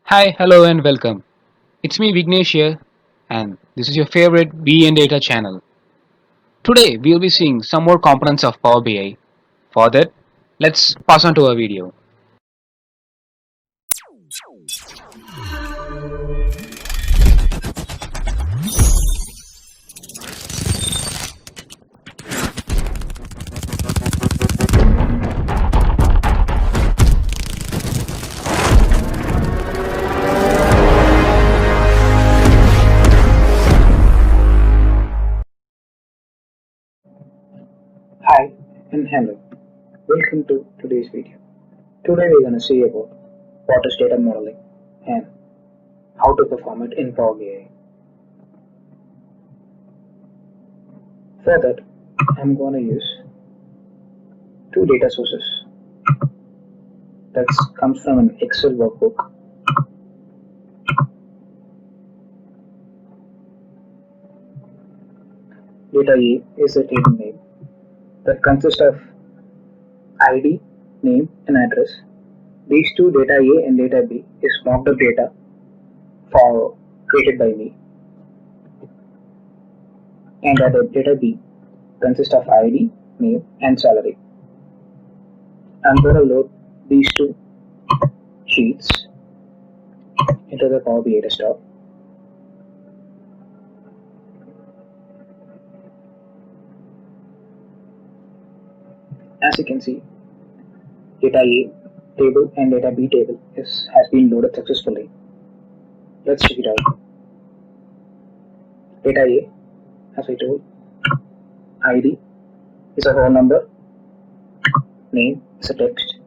Hi, hello, and welcome. It's me, Vignesh here, and this is your favorite BE and Data channel. Today, we'll be seeing some more components of Power BI. For that, let's pass on to our video. Hi and hello. Welcome to today's video. Today we're going to see about what is data modeling and how to perform it in Power BI. For that, I'm going to use two data sources that comes from an Excel workbook. Data A is a table name that consists of ID, name and address. These two, data A and data B, is mocked up data created by me, and the data B consists of ID, name and salary. I'm going to load these two sheets into the Power BI desktop. As you can see, data A table and data B table has been loaded successfully. Let's check it out. Data A, as I told, ID is a whole number, name is a text,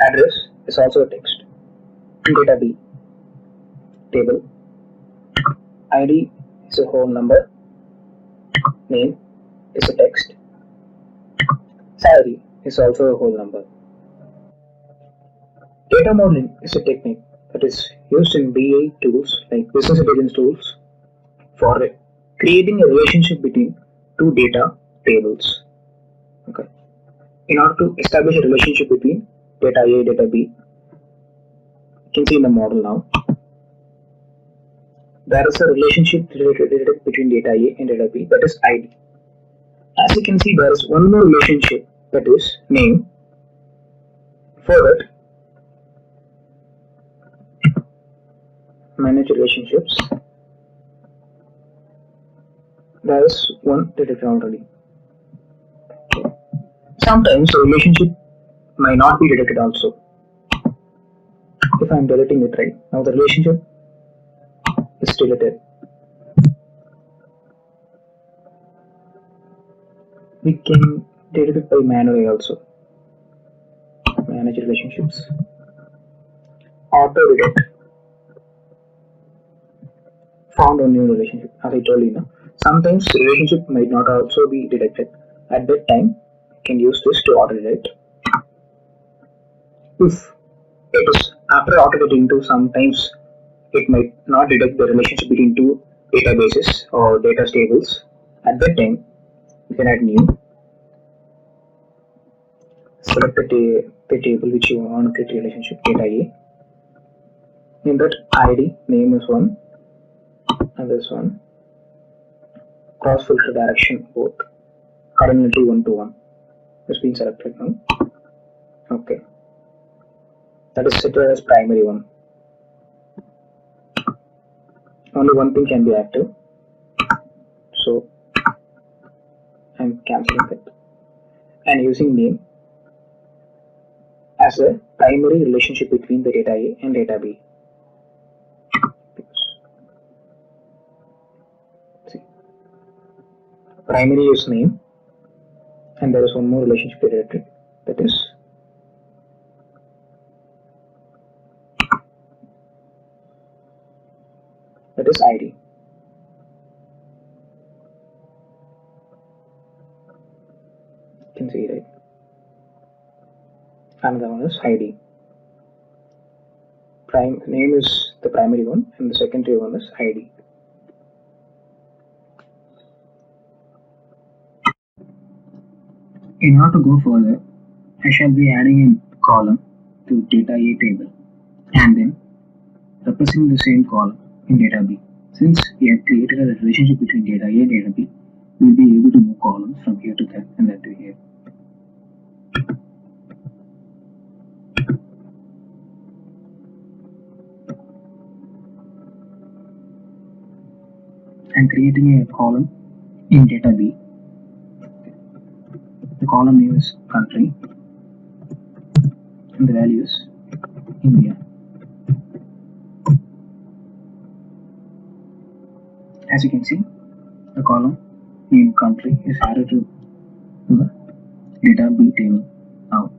address is also a text. In data B table, ID is a whole number, name is a text, salary is also a whole number. Data modeling is a technique that is used in BI tools like business intelligence tools for creating a relationship between two data tables. Okay. In order to establish a relationship between data A and data B, you can see in the model now, there is a relationship related between data A and data B, that is ID. As you can see, there is one more relationship, that is name. For that, manage relationships, there is one detected already. Sometimes the relationship might not be detected also. If I am deleting it right now, the relationship is deleted. We can delete it by manually also. Manage relationships, auto detect, found on new relationship. As I told you now, sometimes relationship might not also be detected. At that time, you can use this to auto detect. If it is after auto detecting, sometimes it might not detect the relationship between two databases or data tables. At that time, you can add new, select the table which you want to create relationship, data A. In that ID, name is one, and this one, cross filter direction both, cardinality 1 to 1 has been selected now. Okay, that is set as primary one. Only one thing can be active, so I'm cancelling it and using name as a primary relationship between the data A and data B. See, primary is name, and there is one more relationship related, that is ID. You can see, right? Another one is ID. Name is the primary one, and the secondary one is ID. In order to go further, I shall be adding a column to data A table, and then representing the same column in data B. Since we have created a relationship between data A and data B, we will be able to move columns from here to there and that to here. I'm creating a column in data B. The column name is country and the value is India. As you can see, the column name country is added to the data B table. Now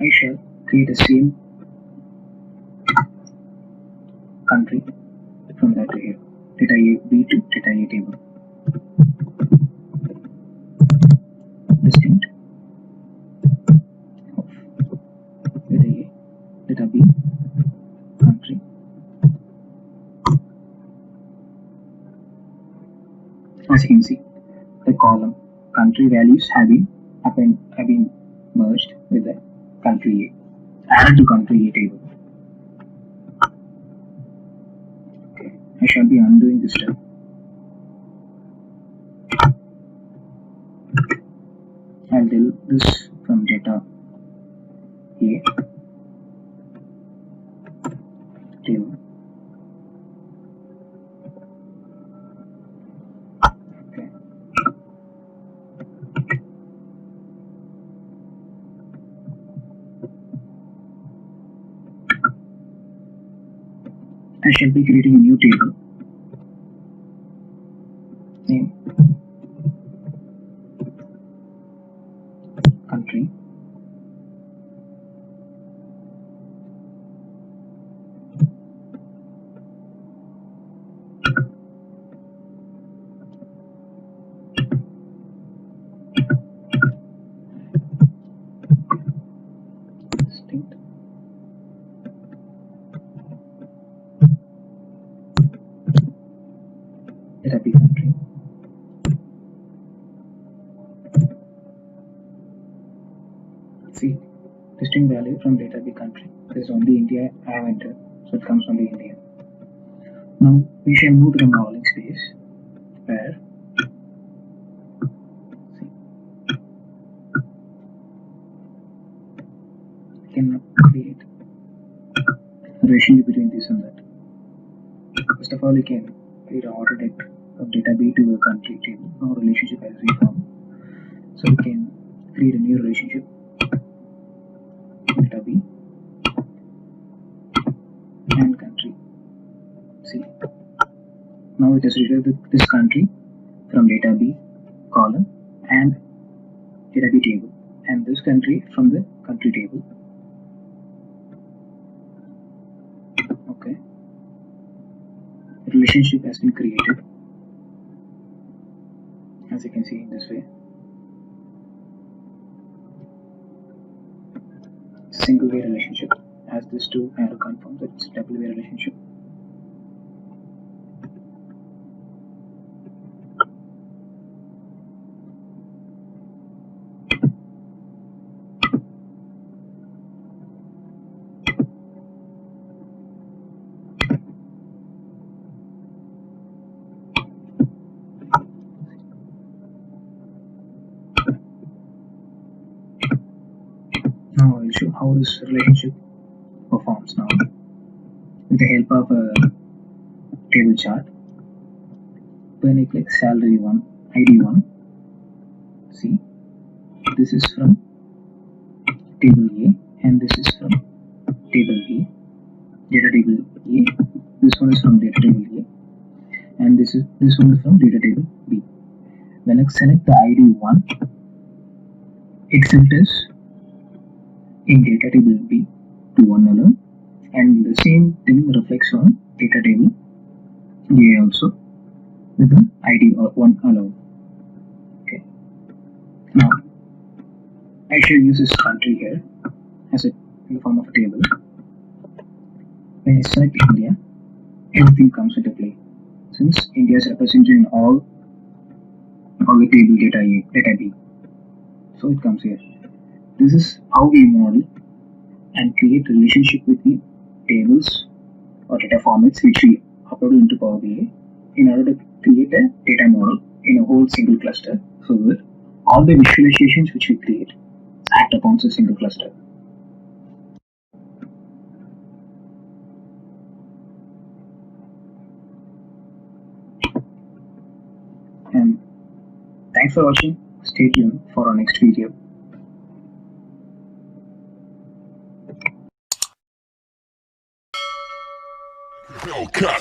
I shall create the same country from that to here. Data A B to data A table. Distinct of data A, data B, country. As you can see, the column country values have been merged with the country A, added to country A table. Okay, I shall be undoing this step. I'll delete this from data A table. Okay. I shall be creating a new table. Name country. Distinct. Data B country. See, distinct value from data B country. This is only India I have entered, so it comes only India. Now we shall move to the modeling space where we can create a relationship between this and that. First of all, we can create an order deck of data B to a country table. Our relationship has reformed. So we can create a new relationship data B and country C. Now it has retrieved this country from data B column and data B table, and this country from the country table. Okay. The relationship has been created, as you can see in this way. Single way relationship, as this two arrow confirms that it's double way relationship. Now I'll show how this relationship performs now with the help of a table chart. When I click salary 1, ID 1, see, this is from table A and this is from table B, data table A. This one is from data table A and this one is from data table B. When I select the ID 1, it filters in data table B to 1 alone, and the same thing reflects on data table A also with the ID 1 alone. Okay. Now I shall use this country here as in the form of a table. When I select India, everything comes into play. Since India is represented in all the table data A, data B, so it comes here. This is how we model and create relationship with the tables or data formats which we upload into Power BI in order to create a data model in a whole single cluster so that all the visualizations which we create act upon a single cluster. And thanks for watching. Stay tuned for our next video. Cut.